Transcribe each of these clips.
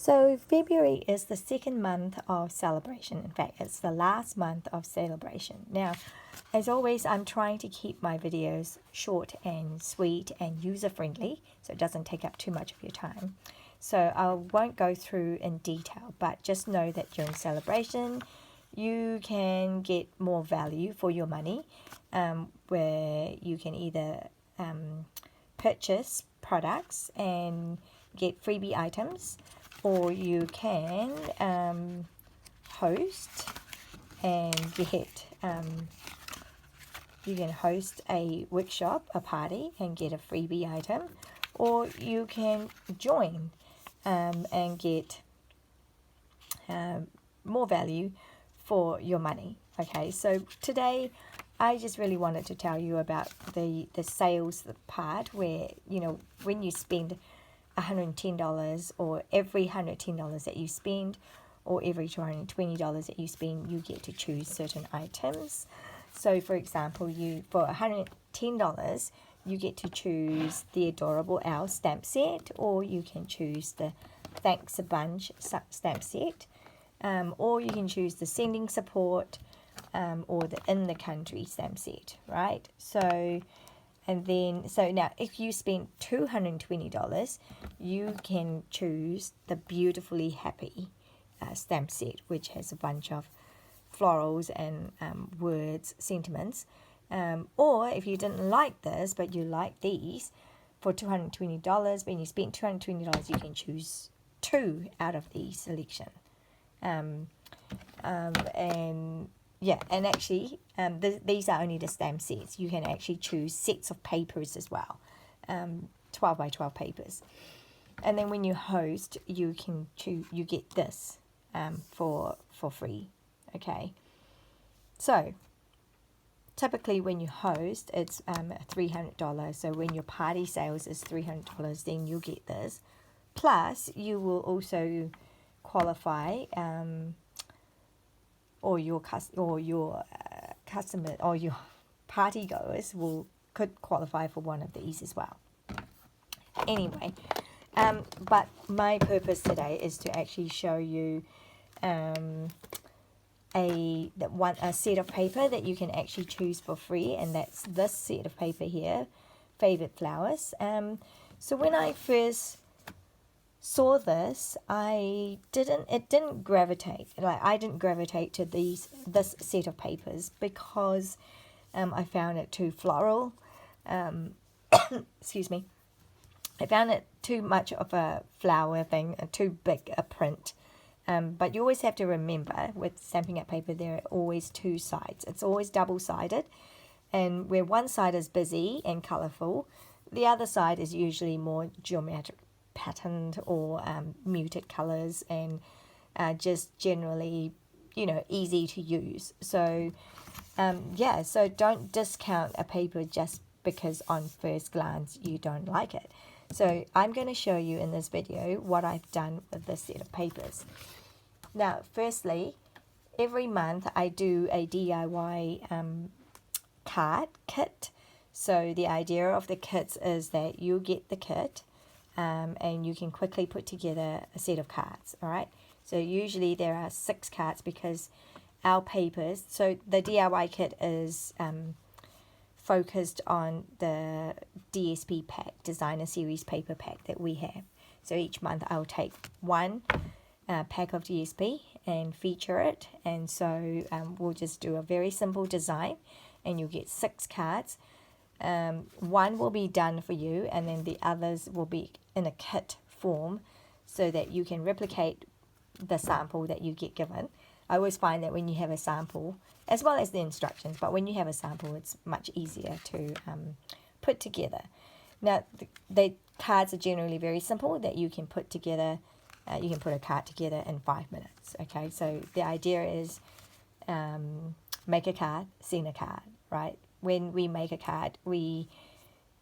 So February is the second month of celebration. In fact, it's the last month of celebration. Now, as always, I'm trying to keep my videos short and sweet and user-friendly, so it doesn't take up too much of your time. So I won't go through in detail, but just know that during celebration, you can get more value for your money, where you can either purchase products and get freebie items, or you can host and get you can host a workshop, a party, and get a freebie item, or you can join and get more value for your money. Okay, so today I just really wanted to tell you about the sales part, where when you spend $110, or every $110 that you spend, or every $220 that you spend, you get to choose certain items. So for example, for $110 you get to choose the Adorable Owl stamp set, or you can choose the Thanks a Bunch stamp set, or you can choose the Sending Support, or the In the Country stamp set, right? So now if you spend $220, you can choose the Beautifully Happy stamp set, which has a bunch of florals and words, sentiments. Or if you didn't like this, but you like these, for $220, when you spend $220, you can choose 2 out of the selection. And actually, these are only the stamp sets. You can actually choose sets of papers as well, 12 by 12 papers. And then when you host, you get this for free. Okay. So typically when you host, it's $300. So when your party sales is $300, then you'll get this. Plus, you will also qualify, or your customer or your party goers could qualify for one of these as well. Anyway, but my purpose today is to actually show you a set of paper that you can actually choose for free, and that's this set of paper here, Favorite Flowers. So when I first saw this, I didn't gravitate to this set of papers, because I found it too floral. Excuse me. I found it too much of a flower thing, too big a print. But you always have to remember, with Stampin' Up paper, there are always 2 sides. It's always double-sided, and where one side is busy and colourful, the other side is usually more geometric patterned, or muted colours, and just generally, easy to use. So so don't discount a paper just because on first glance you don't like it. So I'm going to show you in this video what I've done with this set of papers. Now, firstly, every month I do a DIY card kit. So the idea of the kits is that you get the kit, and you can quickly put together a set of cards. All right. So usually there are 6 cards, because our papers. So the DIY kit is focused on the DSP pack, Designer Series paper pack that we have. So each month I'll take one pack of DSP and feature it, and so we'll just do a very simple design, and you'll get 6 cards. One will be done for you, and then the others will be in a kit form, so that you can replicate the sample that you get given. I always find that when you have a sample, as well as the instructions, but when you have a sample, it's much easier to put together. Now, the cards are generally very simple, that you can put together. You can put a card together in 5 minutes. Okay, so the idea is make a card, send a card, right? When we make a card, when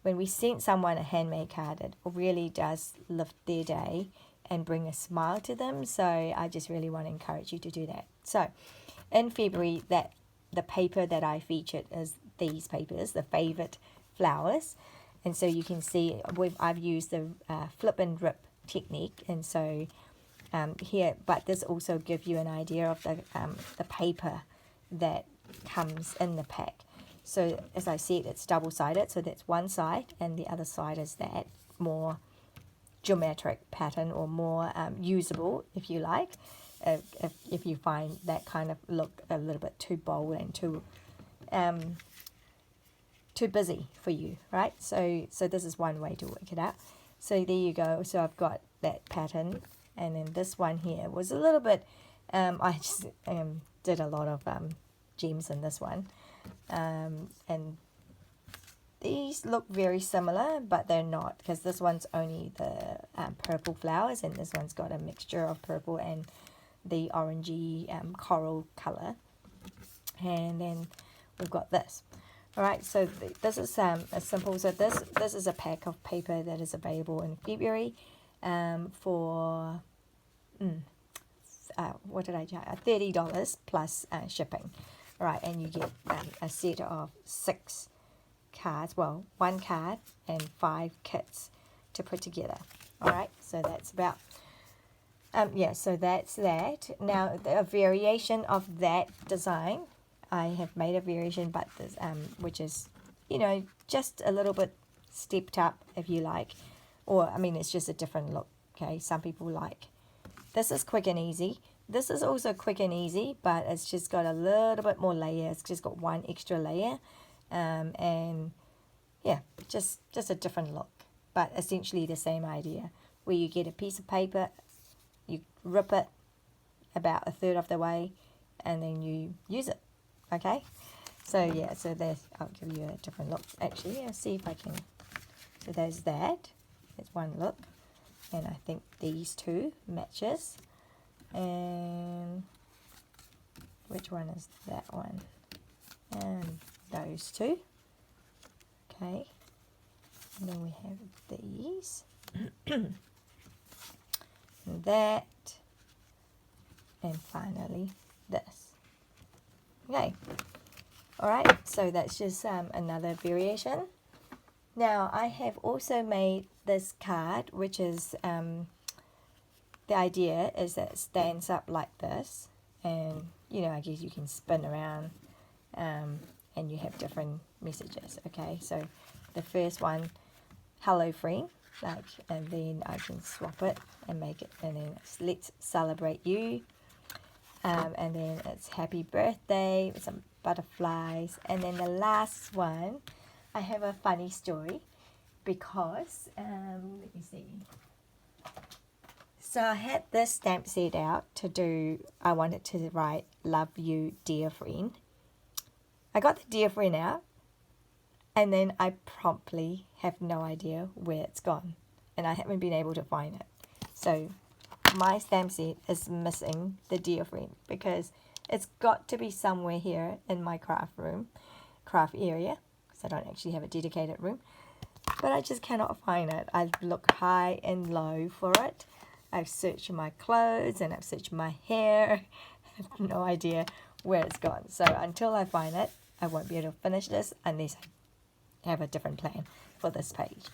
we send someone a handmade card, it really does lift their day and bring a smile to them. So I just really want to encourage you to do that. So in February, the paper that I featured is these papers, the Favorite Flowers. And so you can see I've used the flip and rip technique, and so here, but this also gives you an idea of the paper that comes in the pack. So as I said, it's double-sided, so that's one side, and the other side is that more geometric pattern, or more usable, if you like, if you find that kind of look a little bit too bold and too busy for you, right? So this is one way to work it out. So there you go. So I've got that pattern, and then this one here was a little bit, I just did a lot of gems in this one, and these look very similar, but they're not, because this one's only the purple flowers, and this one's got a mixture of purple and the orangey coral color. And then we've got this. All right, so this is a simple. So this is a pack of paper that is available in February for what did I charge? $30 plus shipping. All right, and you get a set of 6 cards, well, 1 card and 5 kits to put together. All right, so that's about yeah, so that's that. Now a variation of that design, I have made a variation, but this which is, you know, just a little bit stepped up, if you like, or I mean, it's just a different look. Okay, some people like this is quick and easy. This is also quick and easy, but it's just got a little bit more layer. It's just got 1 extra layer, and yeah, just a different look, but essentially the same idea, where you get a piece of paper, you rip it about 1/3 of the way, and then you use it. Okay, so yeah, so there's, I'll give you a different look. Actually, I'll see if I can. So there's that. There's one look, and I think these two matches. And which one is that one? And those two. Okay, and then we have these. And that, and finally this. Okay, all right, so that's just another variation. Now I have also made this card, which is the idea is that it stands up like this, and you know, I guess you can spin around, and you have different messages. Okay, so the first one, hello friend, like, and then I can swap it and make it, and then it's let's celebrate you, and then it's happy birthday with some butterflies, and then the last one, I have a funny story, because let me see. So I had this stamp set out to do, I wanted to write love you dear friend. I got the dear friend out, and then I promptly have no idea where it's gone, and I haven't been able to find it. So my stamp set is missing the dear friend, because it's got to be somewhere here in my craft area, because I don't actually have a dedicated room, but I just cannot find it. I've looked high and low for it. I've searched my clothes, and I've searched my hair. I have no idea where it's gone. So until I find it, I won't be able to finish this unless I have a different plan for this page.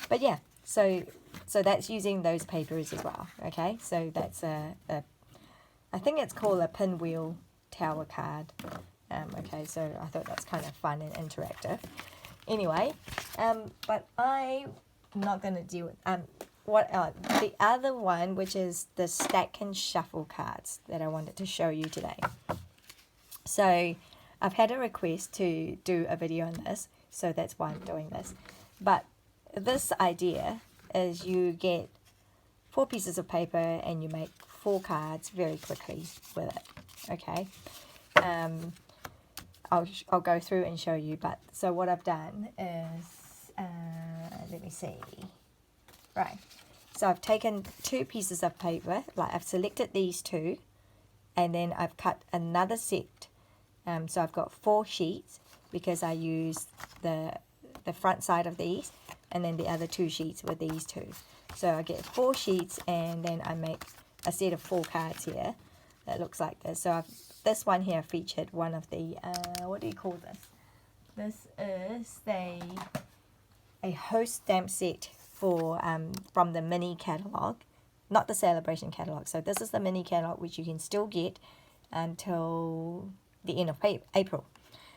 But yeah, so that's using those papers as well. Okay, so that's I think it's called a pinwheel tower card. Okay, so I thought that's kind of fun and interactive. Anyway, but I'm not going to deal with the other one, which is the stack and shuffle cards that I wanted to show you today. So I've had a request to do a video on this, so that's why I'm doing this. But this idea is you get 4 pieces of paper and you make 4 cards very quickly with it. Okay, I'll go through and show you. But so what I've done is let me see. Right, so I've taken 2 pieces of paper, like I've selected these 2, and then I've cut another set. So I've got 4 sheets, because I used the front side of these, and then the other 2 sheets with these 2. So I get 4 sheets, and then I make a set of 4 cards here that looks like this. So this one here featured one of the what do you call this? This is a host stamp set for from the mini catalog, not the celebration catalog. So this is the mini catalog, which you can still get until the end of April.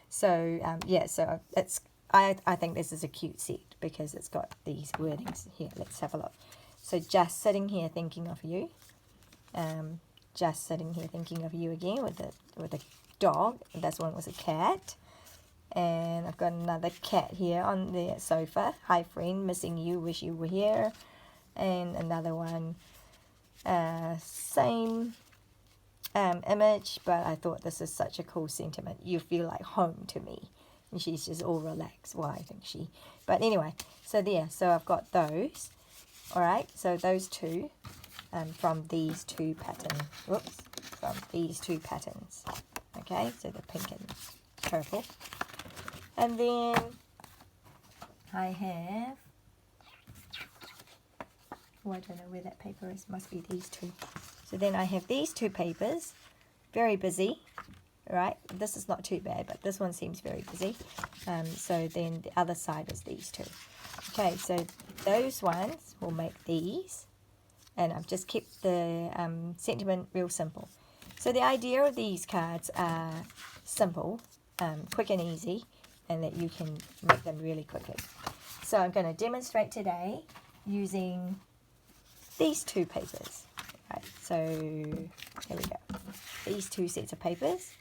So yeah, so it's I think this is a cute set because it's got these wordings here. Let's have a look. So just sitting here thinking of you. Just sitting here thinking of you again with a dog. This one was a cat. And I've got another cat here on the sofa. Hi friend, missing you, wish you were here. And another one, same image, but I thought this is such a cool sentiment. You feel like home to me. And she's just all relaxed. Well, I think she. But anyway, so there. So I've got those. Alright, so those two from these two patterns. Whoops. From these two patterns. Okay, so the pink and purple. And then I have, oh, I don't know where that paper is, must be these two. So then I have these two papers, very busy, right? This is not too bad, but this one seems very busy. So then the other side is these two. Okay, so those ones will make these, and I've just kept the sentiment real simple. So the idea of these cards are simple, quick and easy, and that you can make them really quickly. So I'm going to demonstrate today using these two papers. Right, so here we go. These two sets of papers,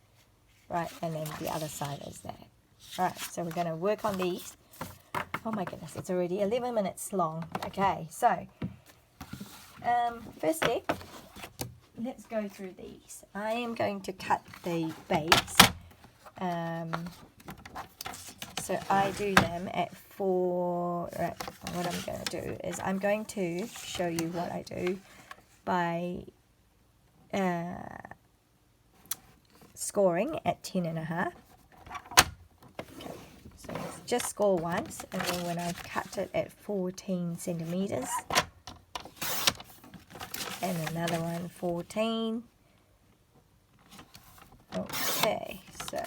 right, and then the other side is that. Alright, so we're going to work on these. Oh my goodness, it's already 11 minutes long. Okay, so firstly, let's go through these. I am going to cut the base. So I do them at 4, right, what I'm going to do is I'm going to show you what I do by scoring at 10.5. Okay, so just score once, and then when I cut it at 14 centimeters, and another one 14. Okay, so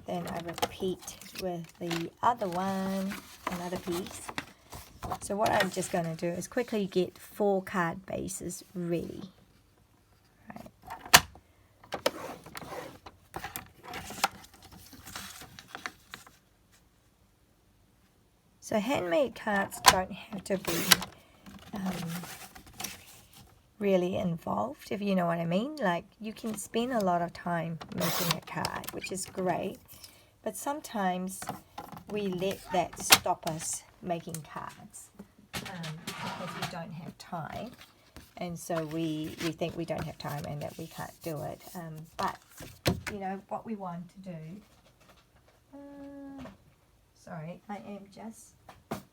then I repeat with the other one, another piece. So what I'm just going to do is quickly get 4 card bases ready. Right. So handmade cards don't have to be really involved, if you know what I mean. Like, you can spend a lot of time making a card, which is great, but sometimes we let that stop us making cards because we don't have time, and so we think we don't have time and that we can't do it, but you know what we want to do. Sorry, I am just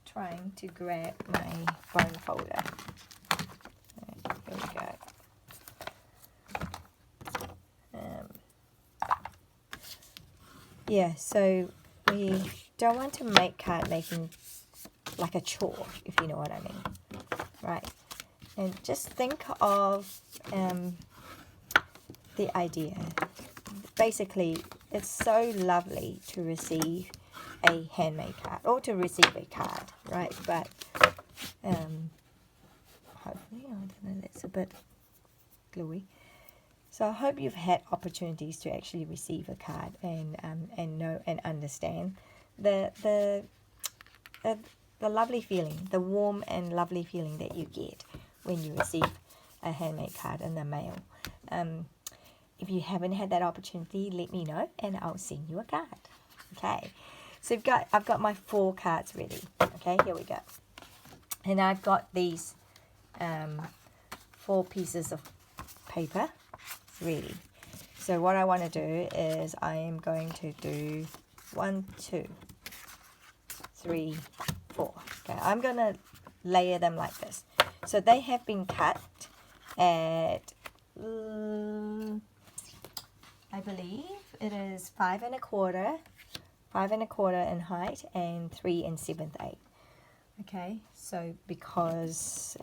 trying to grab my bone folder. There we go. Yeah, so we don't want to make card making like a chore, if you know what I mean. Right. And just think of the idea. Basically, it's so lovely to receive a handmade card, or to receive a card, right? But hopefully, I don't know, that's a bit gluey. So I hope you've had opportunities to actually receive a card and know and understand the lovely feeling, the warm and lovely feeling that you get when you receive a handmade card in the mail. If you haven't had that opportunity, let me know and I'll send you a card. Okay, so I've got my 4 cards ready. Okay, here we go. And I've got these 4 pieces of paper ready. So what I want to do is I am going to do 1, 2, 3, 4. Okay, I'm going to layer them like this. So they have been cut at I believe it is 5 1/4 in height and 3 7/8. Okay, so because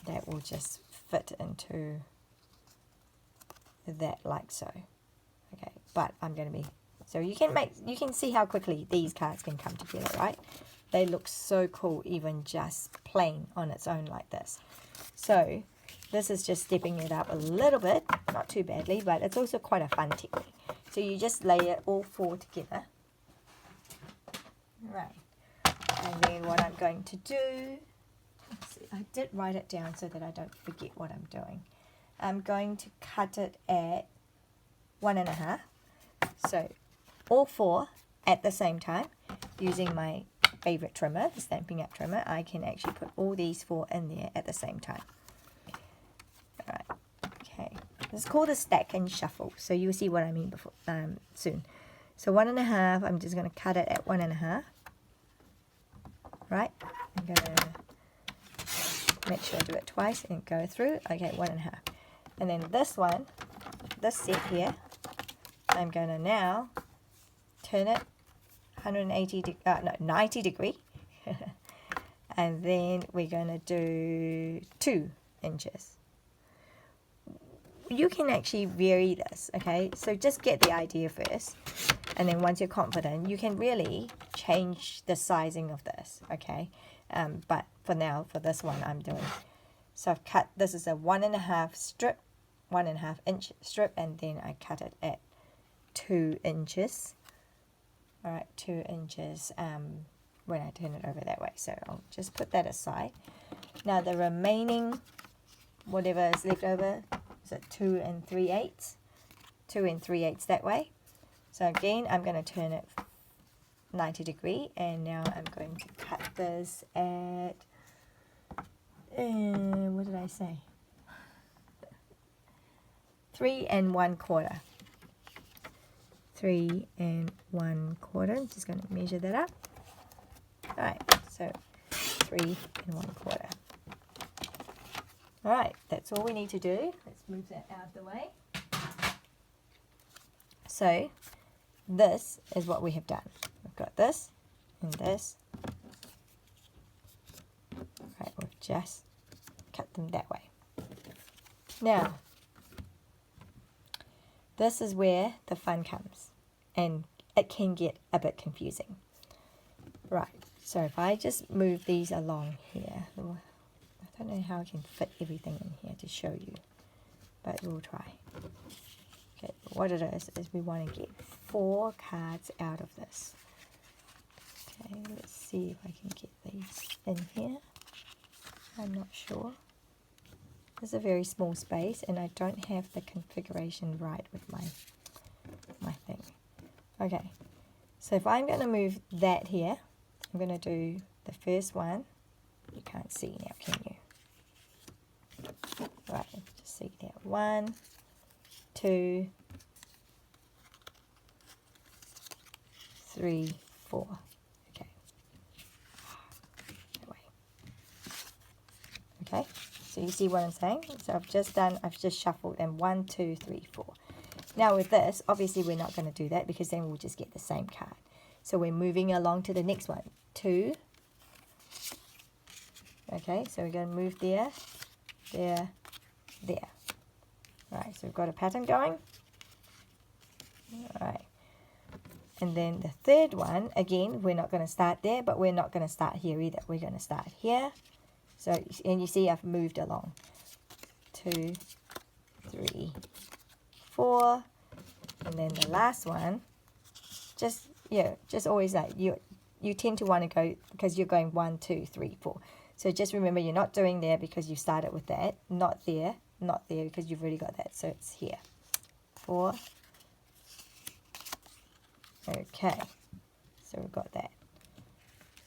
that will just fit into that like so. Okay, but I'm going to be, so you can see how quickly these cards can come together, right? they look so cool even just plain on its own like this. So this is just stepping it up a little bit, not too badly, but it's also quite a fun technique. So you just lay it all 4 together. Right. And then what I'm going to do, let's see, I did write it down so that I don't forget what I'm doing. I'm going to cut it at 1.5. So all 4 at the same time, using my favorite trimmer, the Stampin' Up trimmer. I can actually put all these 4 in there at the same time. Alright, okay. This is called a stack and shuffle, so you'll see what I mean before soon. So 1.5, I'm just going to cut it at 1.5. Right, I'm going to make sure I do it twice and go through. Okay, 1.5. And then this one, this set here, I'm going to now turn it 90 degree. And then we're going to do 2 inches. You can actually vary this, okay? So just get the idea first. And then once you're confident, you can really change the sizing of this, okay? But for now, for this one, I'm doing. So I've cut, this is a 1.5 strip, 1.5 inch strip, and then I cut it at 2 inches. All right, 2 inches when I turn it over that way. So I'll just put that aside. Now the remaining, whatever is left over, is it 2 3/8? 2 3/8 that way. So again, I'm going to turn it 90 degree, and now I'm going to cut this at, what did I say? 3 1/4. 3 1/4. I'm just going to measure that up. Alright, so 3 1/4. Alright, that's all we need to do. Let's move that out of the way. So, this is what we have done. We've got this and this. Alright, we've just cut them that way. Now, this is where the fun comes, and it can get a bit confusing. Right, so if I just move these along here, I don't know how I can fit everything in here to show you, but we'll try. Okay, what it is we want to get 4 cards out of this. Okay, let's see if I can get these in here. I'm not sure. This is a very small space, and I don't have the configuration right with my thing. Okay, so if I'm going to move that here, I'm going to do the first one. You can't see now, can you? Right, just see that. 1, 2, 3, 4. Okay. That way. Okay. So you see what I'm saying? So I've just shuffled, and 1, 2, 3, 4. Now with this, obviously we're not going to do that, because then we'll just get the same card. So we're moving along to the next one. 2. Okay, so we're going to move there, there, there. Right, so we've got a pattern going. Alright. And then the third one, again, we're not going to start there, but we're not going to start here either. We're going to start here. So, and you see I've moved along. 2, 3, 4. And then the last one, just always like, you tend to want to go, because you're going 1, 2, 3, 4. So just remember, you're not doing there because you started with that. Not there because you've already got that. So it's here. 4. Okay. So we've got that.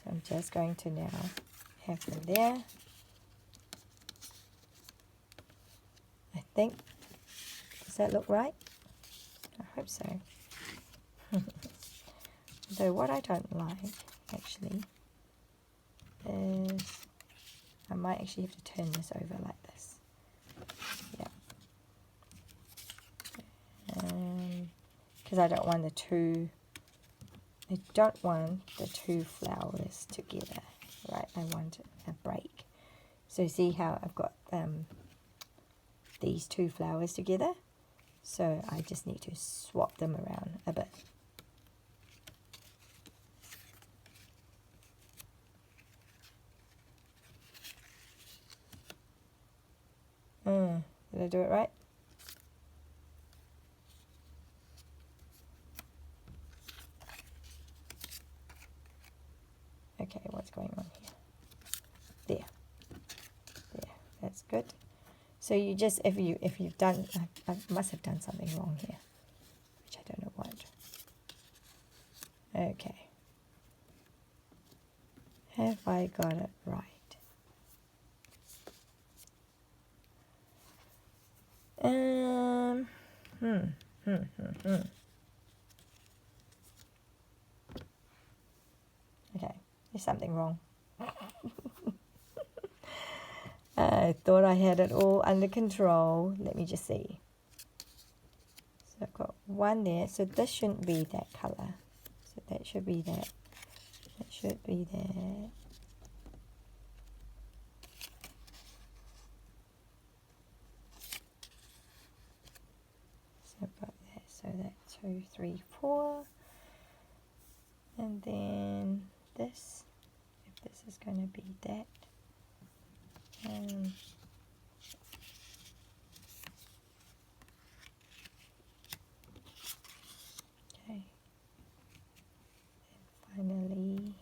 So I'm just going to now have them there. I think. Does that look right? I hope so. Though what I don't like, actually, is I might actually have to turn this over like this. Yeah. Because I don't want the two flowers together. Right, I want a break. So see how I've got these 2 flowers together? So I just need to swap them around a bit. Did I do it right? Okay, what's going on here? There, that's good. So you just, if you've done, I must have done something wrong here, which I don't know what. Okay. Have I got it right? Okay, there's something wrong. I thought I had it all under control. Let me just see. So I've got one there. So this shouldn't be that color. So that should be that. That should be that. So I've got that. So that's 2, 3, 4. And then this. If this is going to be that. Okay. And finally,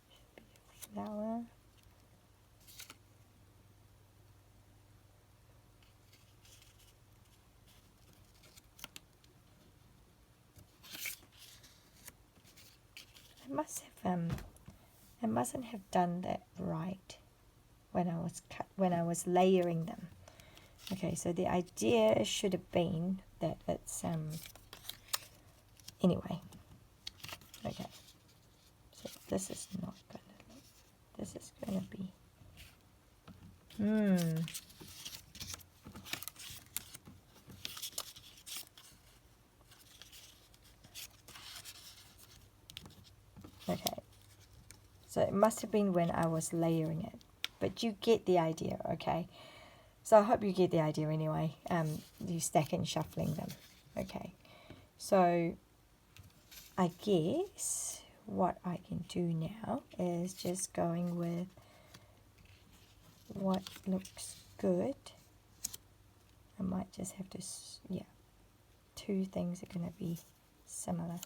should be a flower. I mustn't have done that right when I was layering them. Okay, so the idea should have been that it's anyway. Okay, so this is not gonna. This is gonna be. Okay, so it must have been when I was layering it, but you get the idea, okay? So I hope you get the idea anyway. You stack and shuffling them, okay? So I guess what I can do now is just going with what looks good. I might just have to, yeah, 2 things are going to be similar.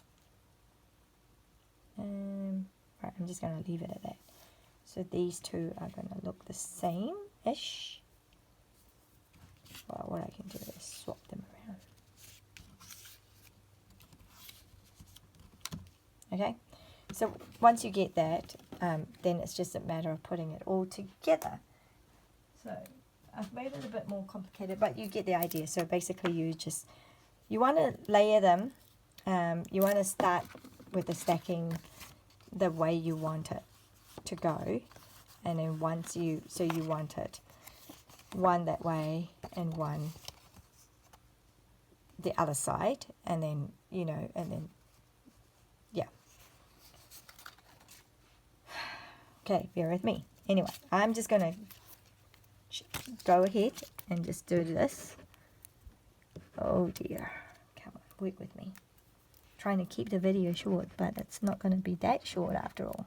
Right, I'm just going to leave it at that. So these 2 are going to look the same-ish. Well, what I can do is swap them around. Okay, so once you get that, then it's just a matter of putting it all together. So I've made it a bit more complicated, but you get the idea. So basically you want to layer them. You want to start with the stacking the way you want it to go. And then once you want it one that way and one the other side. And then, yeah. Okay, bear with me. Anyway, I'm just going to go ahead and just do this. Oh dear. Come on, work with me. Trying to keep the video short, but it's not going to be that short after all.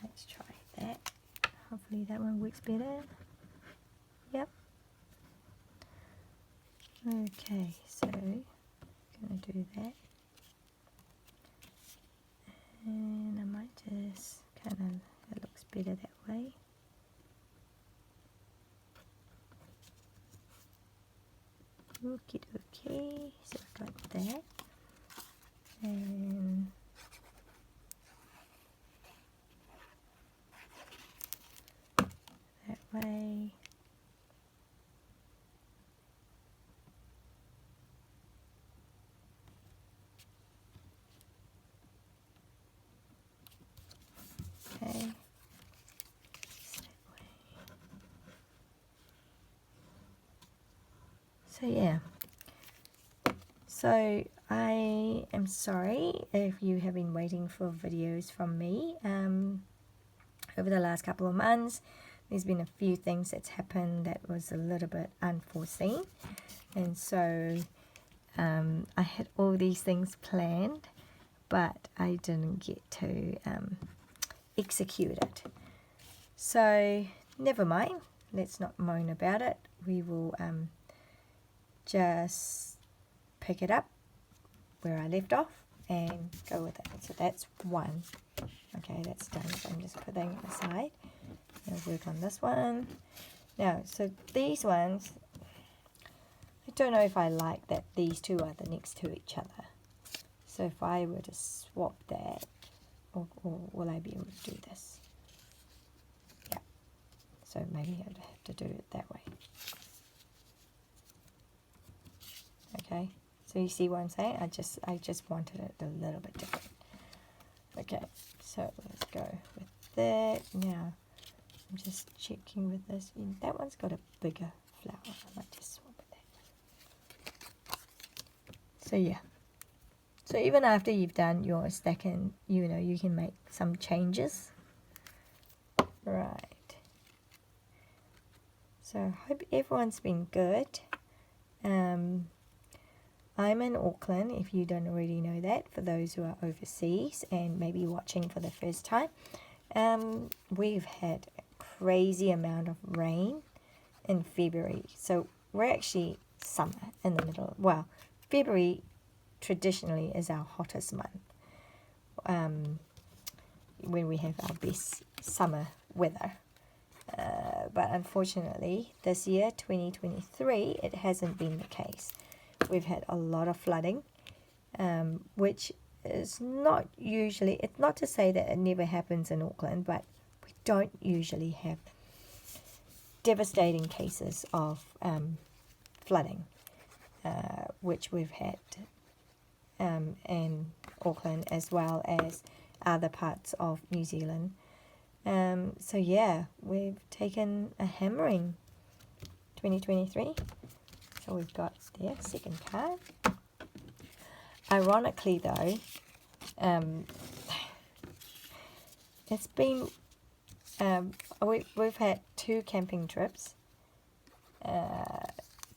Let's try that. Hopefully that one works better. Yep. Okay, so I'm going to do that. And I might just kind of, it looks better that way. Okie dokie, so I've got that. And that way. Okay. So yeah. So I am sorry if you have been waiting for videos from me over the last couple of months. there's been a few things that's happened that was a little bit unforeseen, and so I had all these things planned, but I didn't get to execute it. So never mind, let's not moan about it. We will just pick it up where I left off and go with it. So that's one. Okay, that's done. So I'm just putting it aside. I'll work on this one. Now, so these ones, I don't know if I like that these two are the next to each other. So if I were to swap that, or will I be able to do this? Yeah. So maybe I'd have to do it that way. Okay. So you see what I'm saying? I just wanted it a little bit different. Okay. So let's go with that. Now I'm just checking with this. That one's got a bigger flower. I might just swap with that. So yeah. So even after you've done your stacking, you know, you can make some changes. Right. So I hope everyone's been good. I'm in Auckland, if you don't already know that, for those who are overseas and maybe watching for the first time. We've had a crazy amount of rain in February. So we're actually summer in the middle. Well, February traditionally is our hottest month, when we have our best summer weather. But unfortunately, this year, 2023, it hasn't been the case. We've had a lot of flooding, which is not usually, it's not to say that it never happens in Auckland, but we don't usually have devastating cases of flooding, which we've had in Auckland as well as other parts of New Zealand. So yeah, we've taken a hammering 2023. So we've got there, second card. Ironically though, it's been, we've had 2 camping trips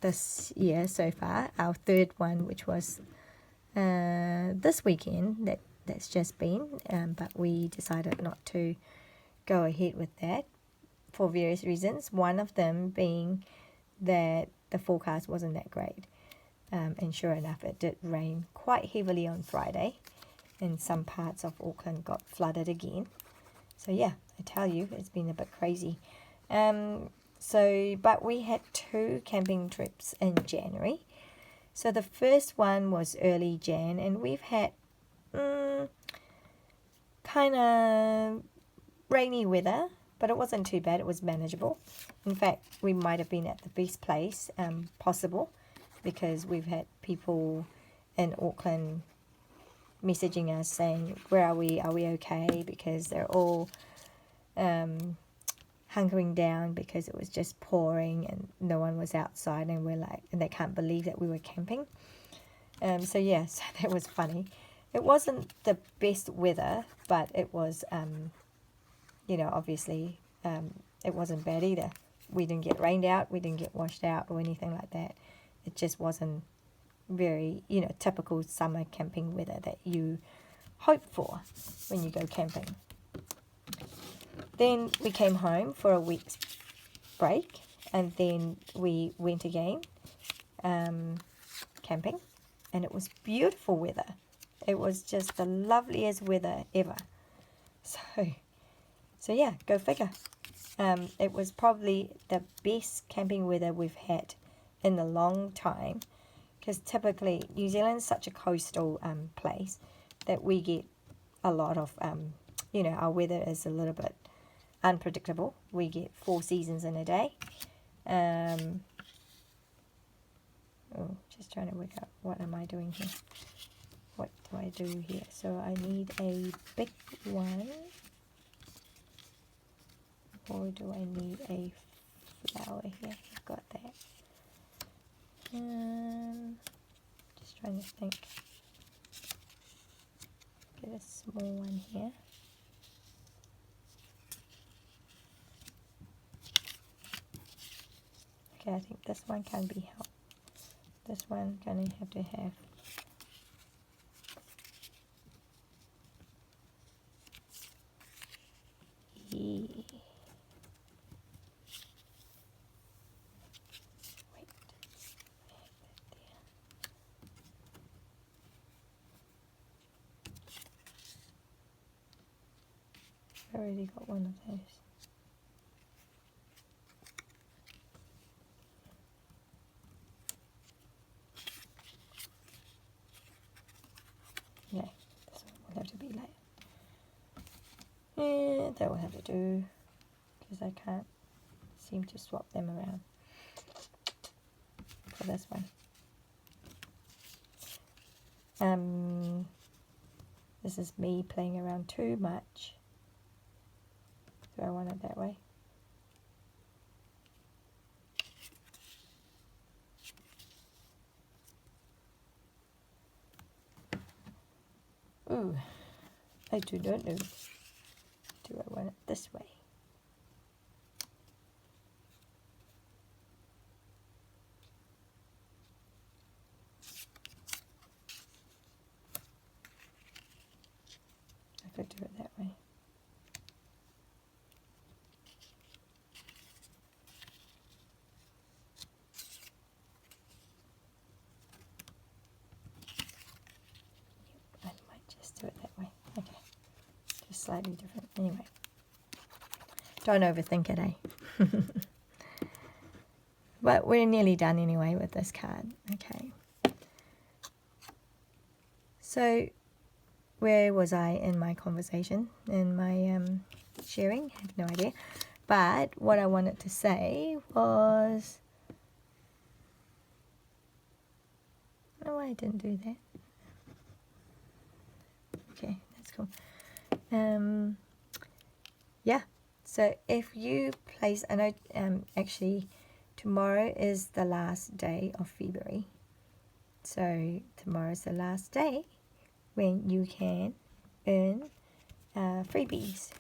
this year so far. Our third one, which was this weekend, that's just been, but we decided not to go ahead with that for various reasons. One of them being that the forecast wasn't that great, and sure enough it did rain quite heavily on Friday, and some parts of Auckland got flooded again. So yeah, I tell you, it's been a bit crazy. But we had 2 camping trips in January. So the first one was early Jan, and we've had kind of rainy weather, but it wasn't too bad. It was manageable. In fact, we might have been at the best place possible, because we've had people in Auckland messaging us saying, where are we okay, because they're all hunkering down because it was just pouring and no one was outside, and and they can't believe that we were camping. So yeah, so that was funny. It wasn't the best weather, but it was obviously it wasn't bad either. We didn't get rained out, we didn't get washed out or anything like that. It just wasn't very, typical summer camping weather that you hope for when you go camping. Then we came home for a week's break, and then we went again camping, and it was beautiful weather. It was just the loveliest weather ever. So yeah, go figure. It was probably the best camping weather we've had in a long time, because typically New Zealand's such a coastal place that we get a lot of, our weather is a little bit unpredictable. We get 4 seasons in a day. Just trying to work out, what am I doing here? What do I do here? So I need a big one. Or do I need a flower here? I've got that. Just trying to think. Get a small one here. Okay, I think this one can be helped. This one gonna have to have E. Wait, I already got one of those. Yeah, this one will have to be like, yeah, that will have to do, because I can't seem to swap them around for this one. This is me playing around too much. Do I want it that way? Ooh, I do not know. Do I want it this way? I could do it that way. I might just do it that way. Okay, just slightly different. Anyway, don't overthink it, eh? But we're nearly done anyway with this card. Okay. So, where was I in my conversation, in my sharing? I have no idea. But what I wanted to say was, no, I didn't do that. Okay, that's cool. Yeah. So if you place, I know actually tomorrow is the last day of February. So tomorrow is the last day when you can earn freebies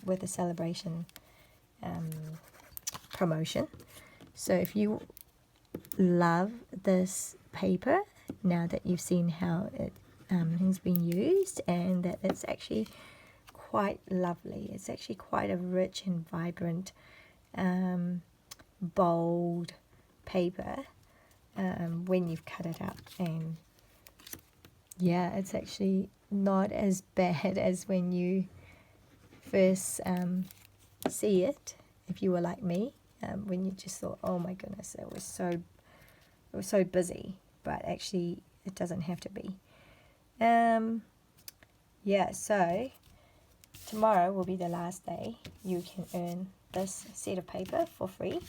with a celebration promotion. So if you love this paper, now that you've seen how it has been used, and that it's actually quite lovely, it's actually quite a rich and vibrant bold paper when you've cut it up, and yeah, it's actually not as bad as when you first see it, if you were like me, when you just thought, oh my goodness, it was so busy, but actually it doesn't have to be. Yeah, so tomorrow will be the last day you can earn this set of paper for free.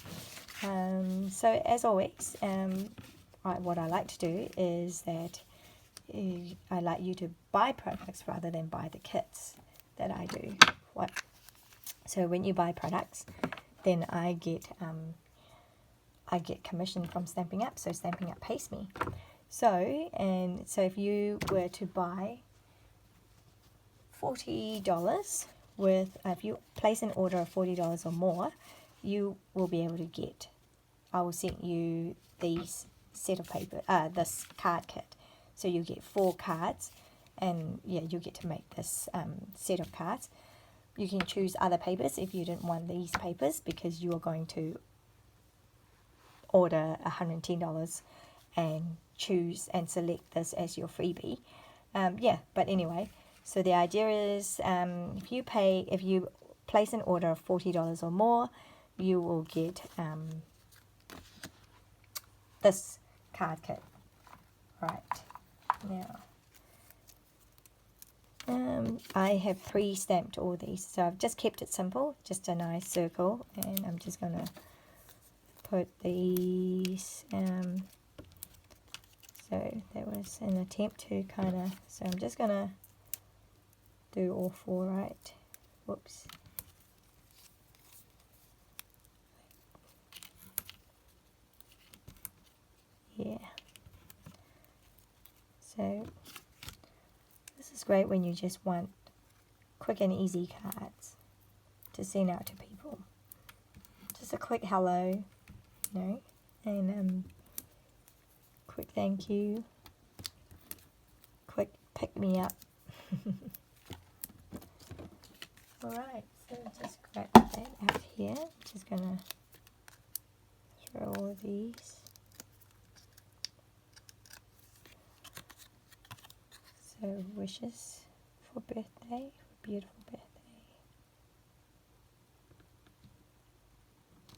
So as always, what I like to do is that I like you to buy products rather than buy the kits that I do. So when you buy products, then I get commission from Stampin Up. So Stampin Up pays me. So if you were to buy $40 worth, if you place an order of $40 or more, you will be able to get, I will send you these set of paper, this card kit. So you get 4 cards, and yeah, you get to make this set of cards. You can choose other papers if you didn't want these papers, because you are going to order $110 and choose and select this as your freebie. Yeah, but anyway, so the idea is if you place an order of $40 or more, you will get this card kit. Right, now I have pre-stamped all these, so I've just kept it simple, just a nice circle, and I'm just going to put these, so that was an attempt to so I'm just going to do all 4, right? Whoops. Yeah. So this is great when you just want quick and easy cards to send out to people. Just a quick hello, you know, and quick thank you, quick pick me up. Alright, so just grab that out here. Just gonna throw all of these. So wishes for birthday, for beautiful birthday.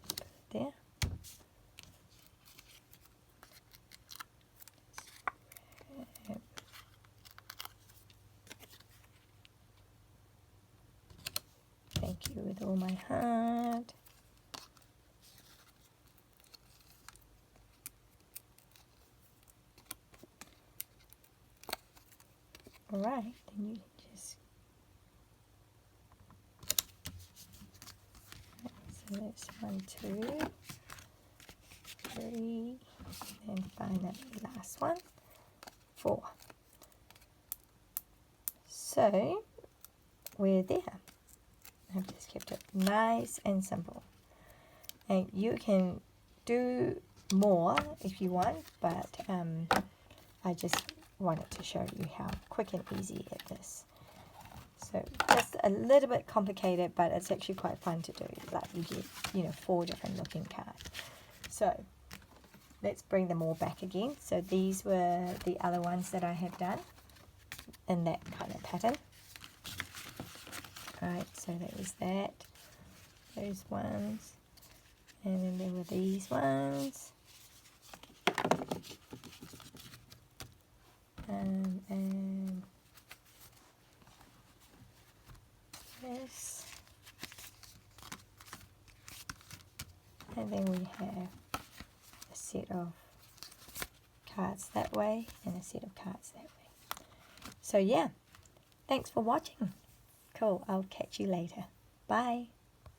Put it there. Thank you with all my heart. Alright, then you just, so that's 1, 2, 3, and finally last one, 4. So we're there. I've just kept it nice and simple. And you can do more if you want, but I just wanted to show you how quick and easy it is. So just a little bit complicated, but it's actually quite fun to do. Like you get, you know, 4 different looking cards. So let's bring them all back again. So these were the other ones that I have done in that kind of pattern. Right, so that was that, those ones, and then there were these ones, and this, and then we have a set of cards that way and a set of cards that way. So yeah, thanks for watching. Cool, I'll catch you later. Bye.